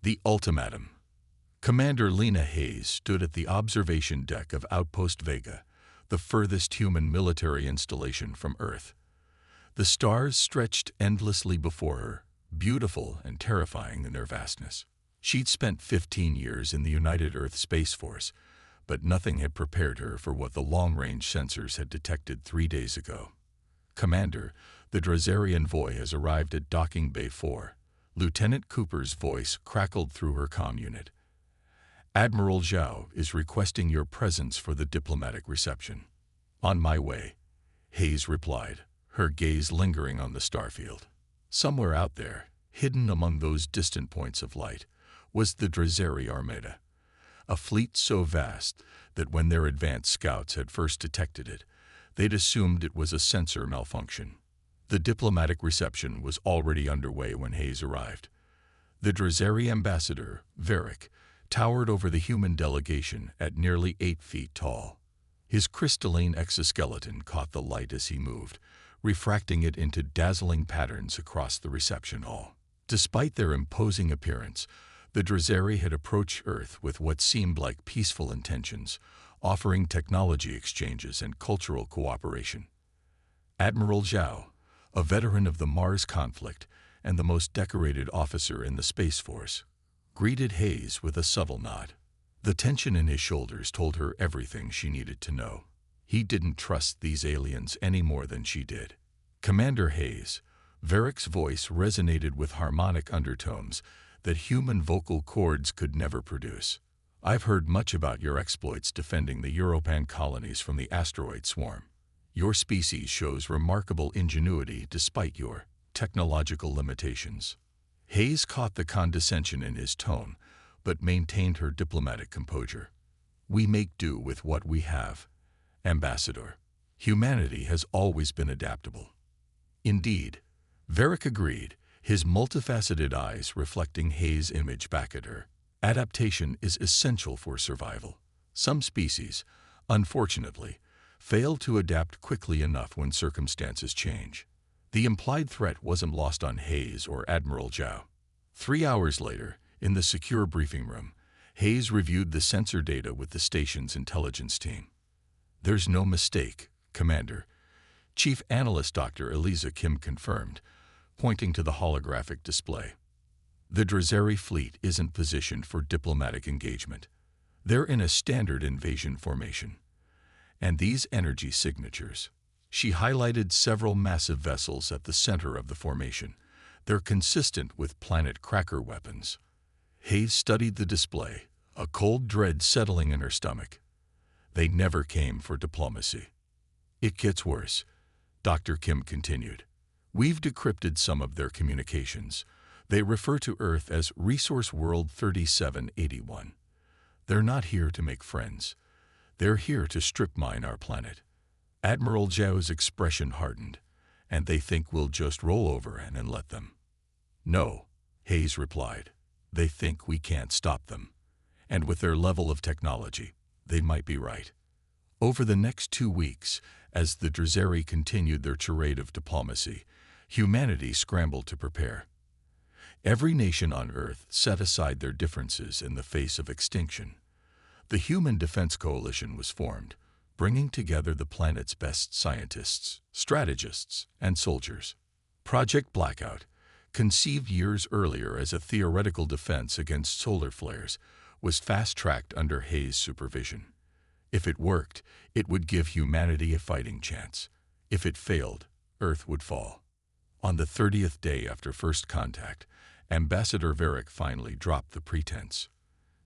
The ultimatum. Commander Lena Hayes stood at the observation deck of Outpost Vega, the furthest human military installation from Earth. The stars stretched endlessly before her, beautiful and terrifying in their vastness. She'd spent 15 years in the United Earth Space Force, but nothing had prepared her for what the long-range sensors had detected 3 days ago. "Commander, the Drazeri envoy has arrived at Docking Bay 4. Lieutenant Cooper's voice crackled through her comm unit. "Admiral Zhao is requesting your presence for the diplomatic reception." "On my way," Hayes replied, her gaze lingering on the starfield. Somewhere out there, hidden among those distant points of light, was the Drazeri Armada, a fleet so vast that when their advanced scouts had first detected it, they'd assumed it was a sensor malfunction. The diplomatic reception was already underway when Hayes arrived. The Drazeri ambassador, Varric, towered over the human delegation at nearly 8 feet tall. His crystalline exoskeleton caught the light as he moved, refracting it into dazzling patterns across the reception hall. Despite their imposing appearance, the Drazeri had approached Earth with what seemed like peaceful intentions, offering technology exchanges and cultural cooperation. Admiral Zhao, a veteran of the Mars conflict and the most decorated officer in the Space Force, greeted Hayes with a subtle nod. The tension in his shoulders told her everything she needed to know. He didn't trust these aliens any more than she did. "Commander Hayes," Varric's voice resonated with harmonic undertones that human vocal cords could never produce. "I've heard much about your exploits defending the Europan colonies from the asteroid swarm. Your species shows remarkable ingenuity despite your technological limitations." Hayes caught the condescension in his tone, but maintained her diplomatic composure. "We make do with what we have, Ambassador. Humanity has always been adaptable." "Indeed," Varric agreed, his multifaceted eyes reflecting Hayes' image back at her. "Adaptation is essential for survival. Some species, unfortunately, fail to adapt quickly enough when circumstances change." The implied threat wasn't lost on Hayes or Admiral Zhao. 3 hours later, in the secure briefing room, Hayes reviewed the sensor data with the station's intelligence team. "There's no mistake, Commander," Chief Analyst Dr. Eliza Kim confirmed, pointing to the holographic display. "The Drazeri fleet isn't positioned for diplomatic engagement. They're in a standard invasion formation. And these energy signatures." She highlighted several massive vessels at the center of the formation. "They're consistent with planet cracker weapons." Hayes studied the display, a cold dread settling in her stomach. "They never came for diplomacy." "It gets worse," Dr. Kim continued. "We've decrypted some of their communications. They refer to Earth as Resource World 3781. They're not here to make friends. They're here to strip mine our planet." Admiral Zhao's expression hardened, "And they think we'll just roll over and let them." "No," Hayes replied. "They think we can't stop them. And with their level of technology, they might be right." Over the next 2 weeks, as the Drazeri continued their charade of diplomacy, humanity scrambled to prepare. Every nation on Earth set aside their differences in the face of extinction. The Human Defense Coalition was formed, bringing together the planet's best scientists, strategists, and soldiers. Project Blackout, conceived years earlier as a theoretical defense against solar flares, was fast-tracked under Hayes' supervision. If it worked, it would give humanity a fighting chance. If it failed, Earth would fall. On the 30th day after first contact, Ambassador Varric finally dropped the pretense.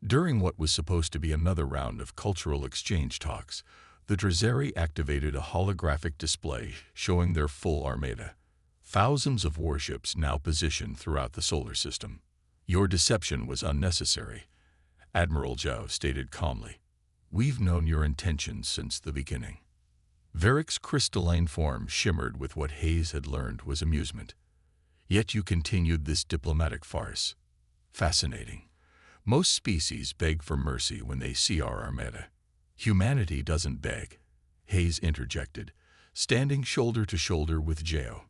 During what was supposed to be another round of cultural exchange talks, the Drazeri activated a holographic display showing their full armada. Thousands of warships now positioned throughout the solar system. "Your deception was unnecessary," Admiral Zhao stated calmly. "We've known your intentions since the beginning." Varric's crystalline form shimmered with what Hayes had learned was amusement. "Yet you continued this diplomatic farce. Fascinating. Most species beg for mercy when they see our armada. Humanity doesn't beg," Hayes interjected, standing shoulder to shoulder with Zhao.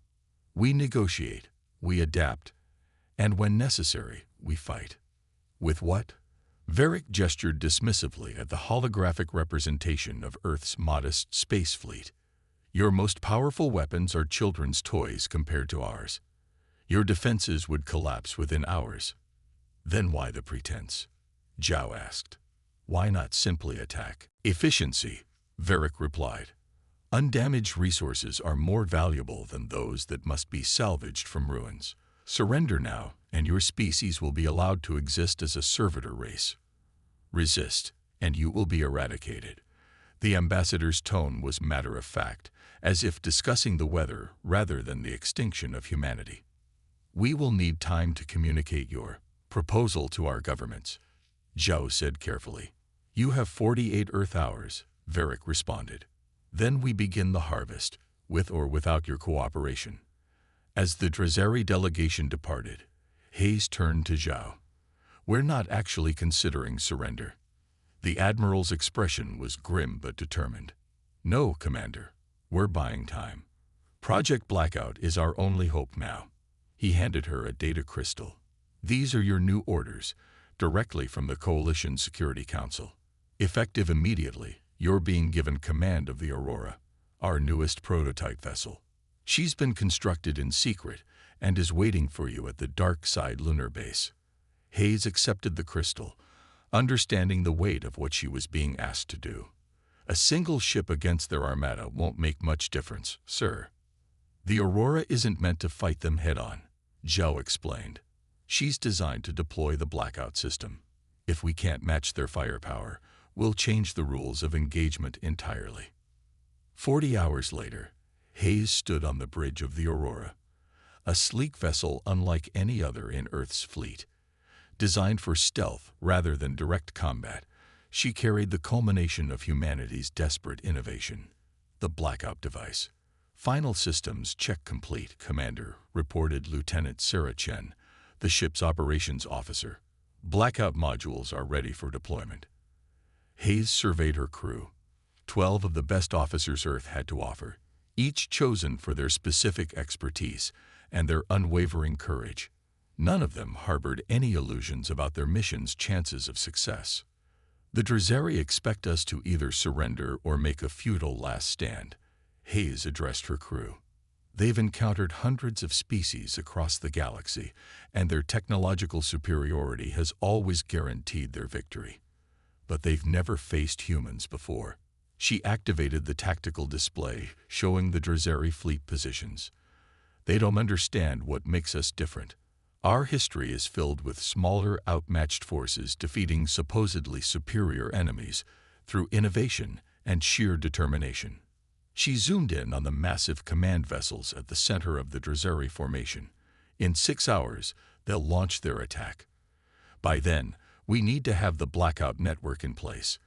"We negotiate, we adapt, and when necessary, we fight." With what? Varric gestured dismissively at the holographic representation of Earth's modest space fleet. Your most powerful weapons are children's toys compared to ours. Your defenses would collapse within hours. Then why the pretense? Zhao asked. Why not simply attack? Efficiency, Varric replied. Undamaged resources are more valuable than those that must be salvaged from ruins. Surrender now, and your species will be allowed to exist as a servitor race. Resist, and you will be eradicated. The ambassador's tone was matter-of-fact, as if discussing the weather rather than the extinction of humanity. We will need time to communicate your proposal to our governments, Zhao said carefully. You have 48 Earth hours, Varric responded. Then we begin the harvest, with or without your cooperation. As the Drazeri delegation departed, Hayes turned to Zhao. We're not actually considering surrender. The Admiral's expression was grim but determined. No, Commander. We're buying time. Project Blackout is our only hope now. He handed her a data crystal. These are your new orders, directly from the Coalition Security Council. Effective immediately, you're being given command of the Aurora, our newest prototype vessel. She's been constructed in secret and is waiting for you at the Dark Side lunar base. Hayes accepted the crystal, understanding the weight of what she was being asked to do. A single ship against their armada won't make much difference, sir. The Aurora isn't meant to fight them head-on, Zhao explained. She's designed to deploy the blackout system. If we can't match their firepower, we'll change the rules of engagement entirely. 40 hours later, Hayes stood on the bridge of the Aurora, a sleek vessel unlike any other in Earth's fleet. Designed for stealth rather than direct combat, she carried the culmination of humanity's desperate innovation, the blackout device. Final systems check complete, Commander, reported Lieutenant Sarah Chen, the ship's operations officer. Blackout modules are ready for deployment. Hayes surveyed her crew. 12 of the best officers Earth had to offer, each chosen for their specific expertise and their unwavering courage. None of them harbored any illusions about their mission's chances of success. The Drazeri expect us to either surrender or make a futile last stand, Hayes addressed her crew. They've encountered hundreds of species across the galaxy, and their technological superiority has always guaranteed their victory. But they've never faced humans before. She activated the tactical display, showing the Drazeri fleet positions. They don't understand what makes us different. Our history is filled with smaller, outmatched forces defeating supposedly superior enemies through innovation and sheer determination. She zoomed in on the massive command vessels at the center of the Drazeri formation. In 6 hours, they'll launch their attack. By then, we need to have the blackout network in place.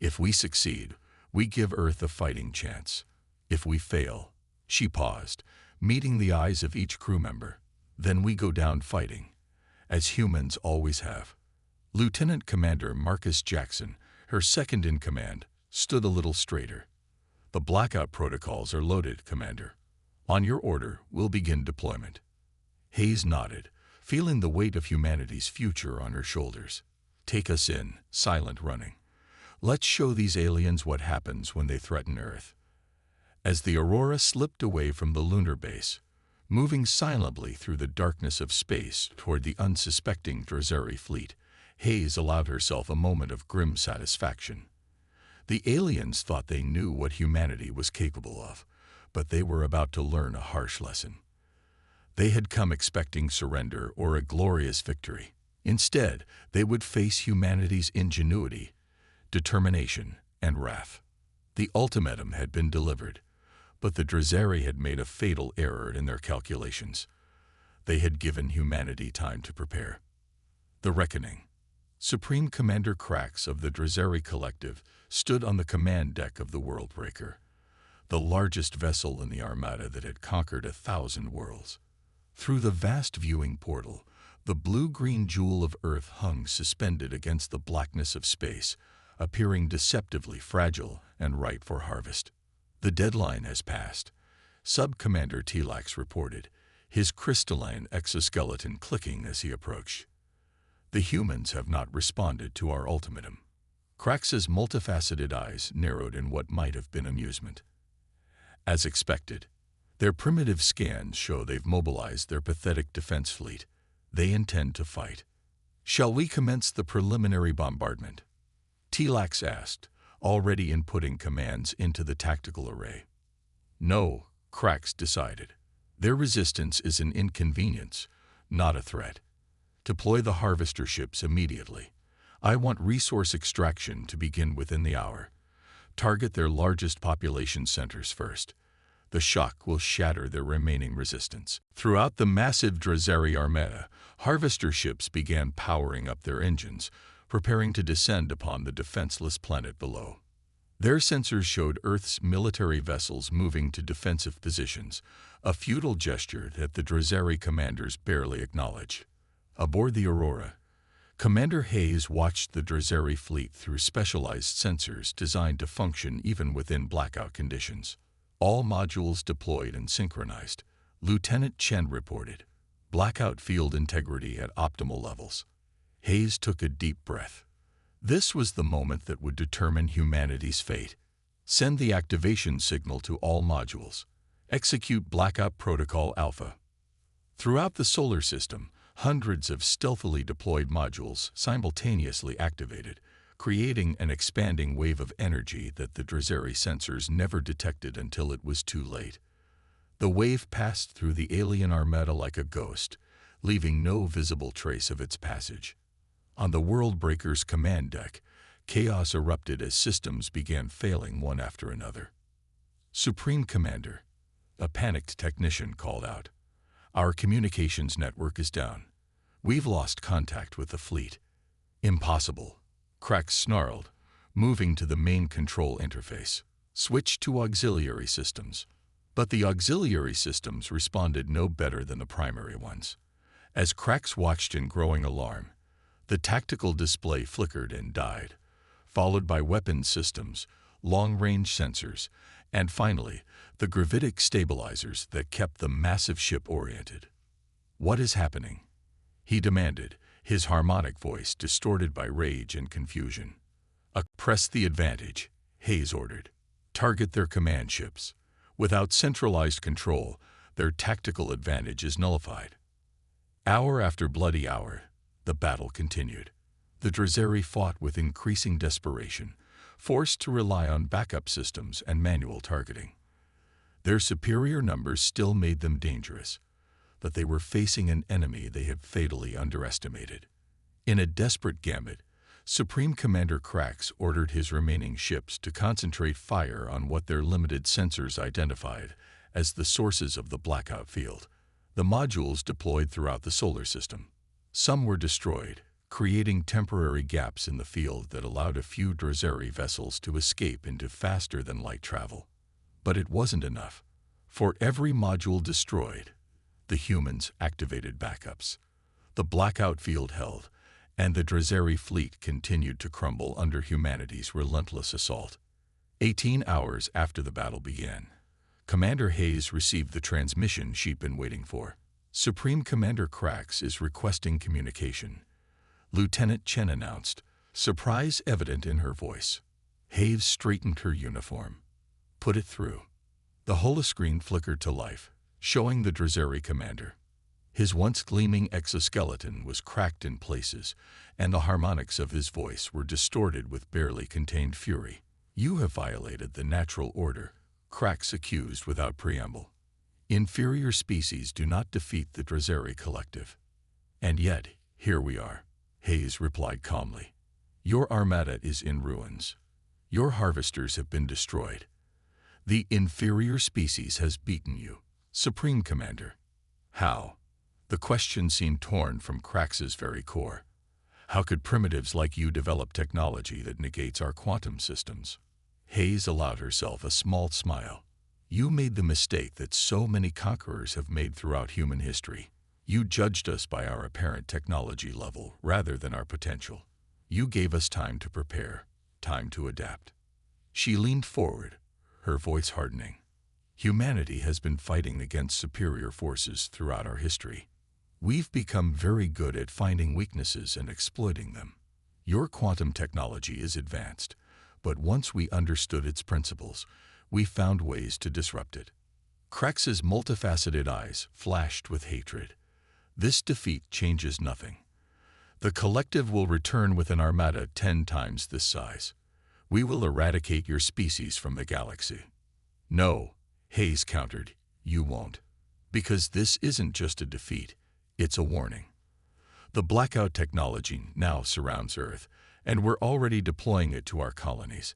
If we succeed, we give Earth a fighting chance. If we fail, she paused, meeting the eyes of each crew member. Then we go down fighting, as humans always have. Lieutenant Commander Marcus Jackson, her second in command, stood a little straighter. The blackout protocols are loaded, Commander. On your order, we'll begin deployment. Hayes nodded, feeling the weight of humanity's future on her shoulders. Take us in, silent running. Let's show these aliens what happens when they threaten Earth. As the Aurora slipped away from the lunar base, moving silently through the darkness of space toward the unsuspecting Drazeri fleet, Hayes allowed herself a moment of grim satisfaction. The aliens thought they knew what humanity was capable of, but they were about to learn a harsh lesson. They had come expecting surrender or a glorious victory. Instead, they would face humanity's ingenuity, determination, and wrath. The ultimatum had been delivered, but the Drazeri had made a fatal error in their calculations. They had given humanity time to prepare. The Reckoning. Supreme Commander Krax of the Drazeri Collective stood on the command deck of the Worldbreaker, the largest vessel in the Armada that had conquered 1,000 worlds. Through the vast viewing portal, the blue-green jewel of Earth hung suspended against the blackness of space, appearing deceptively fragile and ripe for harvest. The deadline has passed, Sub-Commander Telax reported, his crystalline exoskeleton clicking as he approached. The humans have not responded to our ultimatum. Krax's multifaceted eyes narrowed in what might have been amusement. As expected, their primitive scans show they've mobilized their pathetic defense fleet. They intend to fight. Shall we commence the preliminary bombardment? Tlax asked, already inputting commands into the tactical array. No, Krax decided. Their resistance is an inconvenience, not a threat. Deploy the harvester ships immediately. I want resource extraction to begin within the hour. Target their largest population centers first. The shock will shatter their remaining resistance. Throughout the massive Drazeri Armada, harvester ships began powering up their engines, preparing to descend upon the defenseless planet below. Their sensors showed Earth's military vessels moving to defensive positions, a futile gesture that the Drazeri commanders barely acknowledged. Aboard the Aurora, Commander Hayes watched the Drazeri fleet through specialized sensors designed to function even within blackout conditions. All modules deployed and synchronized, Lieutenant Chen reported. Blackout field integrity at optimal levels. Hayes took a deep breath. This was the moment that would determine humanity's fate. Send the activation signal to all modules. Execute Blackout Protocol Alpha. Throughout the solar system, hundreds of stealthily deployed modules simultaneously activated, creating an expanding wave of energy that the Drazeri sensors never detected until it was too late. The wave passed through the alien armada like a ghost, leaving no visible trace of its passage. On the Worldbreaker's command deck, chaos erupted as systems began failing one after another. Supreme Commander, a panicked technician called out. Our communications network is down. We've lost contact with the fleet. Impossible, Krax snarled, moving to the main control interface. Switch to auxiliary systems. But the auxiliary systems responded no better than the primary ones. As Krax watched in growing alarm, the tactical display flickered and died, followed by weapons systems, long-range sensors, and finally, the gravitic stabilizers that kept the massive ship oriented. What is happening? He demanded, his harmonic voice distorted by rage and confusion. Press the advantage, Hayes ordered. Target their command ships. Without centralized control, their tactical advantage is nullified. Hour after bloody hour, the battle continued. The Drazeri fought with increasing desperation, forced to rely on backup systems and manual targeting. Their superior numbers still made them dangerous, but they were facing an enemy they had fatally underestimated. In a desperate gambit, Supreme Commander Krax ordered his remaining ships to concentrate fire on what their limited sensors identified as the sources of the blackout field. The modules deployed throughout the solar system. Some were destroyed, creating temporary gaps in the field that allowed a few Drazeri vessels to escape into faster-than-light travel. But it wasn't enough. For every module destroyed, the humans activated backups. The blackout field held, and the Drazeri fleet continued to crumble under humanity's relentless assault. 18 hours after the battle began, Commander Hayes received the transmission she'd been waiting for. Supreme Commander Krax is requesting communication, Lieutenant Chen announced, surprise evident in her voice. Hayes straightened her uniform. Put it through. The holoscreen flickered to life, showing the Drazeri commander. His once gleaming exoskeleton was cracked in places, and the harmonics of his voice were distorted with barely contained fury. You have violated the natural order, Krax accused without preamble. Inferior species do not defeat the Drazeri collective. And yet, here we are, Hayes replied calmly. Your armada is in ruins. Your harvesters have been destroyed. The inferior species has beaten you, Supreme Commander. How? The question seemed torn from Krax's very core. How could primitives like you develop technology that negates our quantum systems? Hayes allowed herself a small smile. You made the mistake that so many conquerors have made throughout human history. You judged us by our apparent technology level rather than our potential. You gave us time to prepare, time to adapt. She leaned forward, her voice hardening. Humanity has been fighting against superior forces throughout our history. We've become very good at finding weaknesses and exploiting them. Your quantum technology is advanced, but once we understood its principles, we found ways to disrupt it. Krex's multifaceted eyes flashed with hatred. This defeat changes nothing. The collective will return with an armada 10 times this size. We will eradicate your species from the galaxy. No, Hayes countered, you won't. Because this isn't just a defeat, it's a warning. The blackout technology now surrounds Earth, and we're already deploying it to our colonies.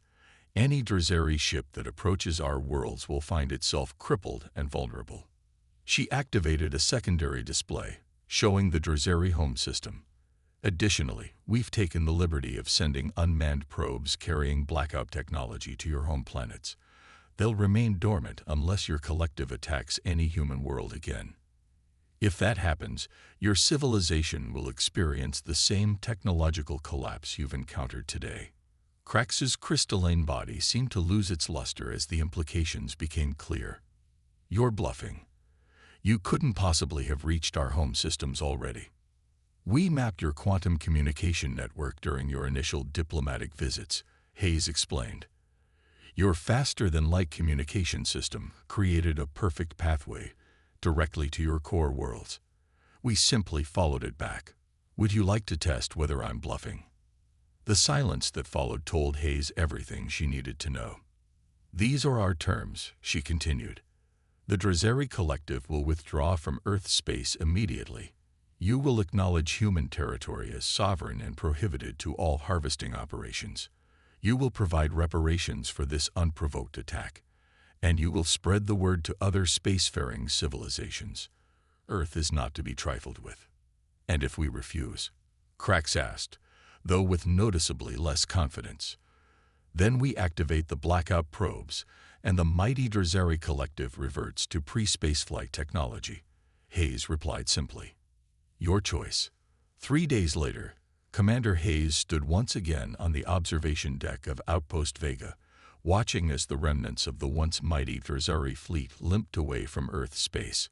Any Drazeri ship that approaches our worlds will find itself crippled and vulnerable. She activated a secondary display, showing the Drazeri home system. Additionally, we've taken the liberty of sending unmanned probes carrying blackout technology to your home planets. They'll remain dormant unless your collective attacks any human world again. If that happens, your civilization will experience the same technological collapse you've encountered today. Krex's crystalline body seemed to lose its luster as the implications became clear. You're bluffing. You couldn't possibly have reached our home systems already. We mapped your quantum communication network during your initial diplomatic visits, Hayes explained. Your faster-than-light communication system created a perfect pathway directly to your core worlds. We simply followed it back. Would you like to test whether I'm bluffing? The silence that followed told Hayes everything she needed to know. These are our terms, she continued. The Drazeri Collective will withdraw from Earth space immediately. You will acknowledge human territory as sovereign and prohibited to all harvesting operations. You will provide reparations for this unprovoked attack, and you will spread the word to other spacefaring civilizations. Earth is not to be trifled with. And if we refuse? Krex asked, though with noticeably less confidence. Then we activate the blackout probes, and the mighty Drazeri Collective reverts to pre-spaceflight technology. Hayes replied simply. Your choice. 3 days later, Commander Hayes stood once again on the observation deck of Outpost Vega, watching as the remnants of the once mighty Drazeri fleet limped away from Earth space.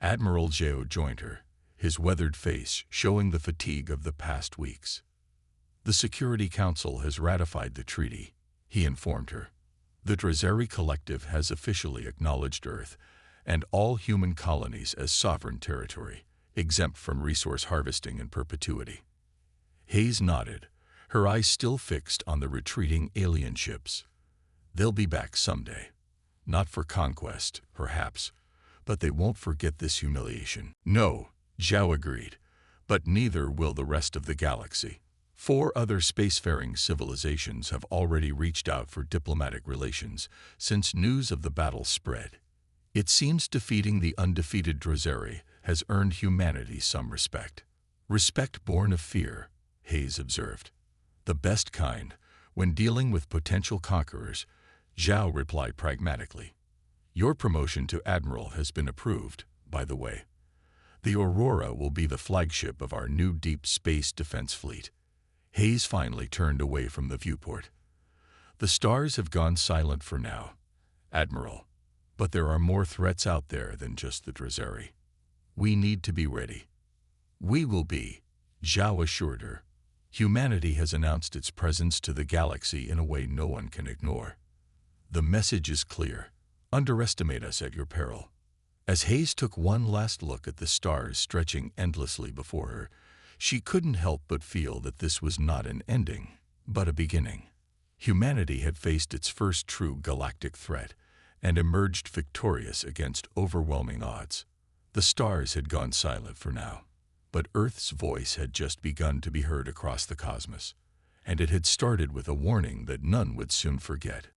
Admiral Zhao joined her, his weathered face showing the fatigue of the past weeks. The Security Council has ratified the treaty, he informed her. The Drazeri Collective has officially acknowledged Earth and all human colonies as sovereign territory, exempt from resource harvesting in perpetuity. Hayes nodded, her eyes still fixed on the retreating alien ships. They'll be back someday. Not for conquest, perhaps, but they won't forget this humiliation. No, Zhao agreed, but neither will the rest of the galaxy. 4 other spacefaring civilizations have already reached out for diplomatic relations since news of the battle spread. It seems defeating the undefeated Drazeri has earned humanity some respect. Respect born of fear, Hayes observed. The best kind, when dealing with potential conquerors, Zhao replied pragmatically. Your promotion to Admiral has been approved, by the way. The Aurora will be the flagship of our new deep space defense fleet. Hayes finally turned away from the viewport. The stars have gone silent for now, Admiral, but there are more threats out there than just the Drazeri. We need to be ready. We will be, Zhao assured her. Humanity has announced its presence to the galaxy in a way no one can ignore. The message is clear. Underestimate us at your peril. As Hayes took one last look at the stars stretching endlessly before her, she couldn't help but feel that this was not an ending, but a beginning. Humanity had faced its first true galactic threat and emerged victorious against overwhelming odds. The stars had gone silent for now, but Earth's voice had just begun to be heard across the cosmos, and it had started with a warning that none would soon forget.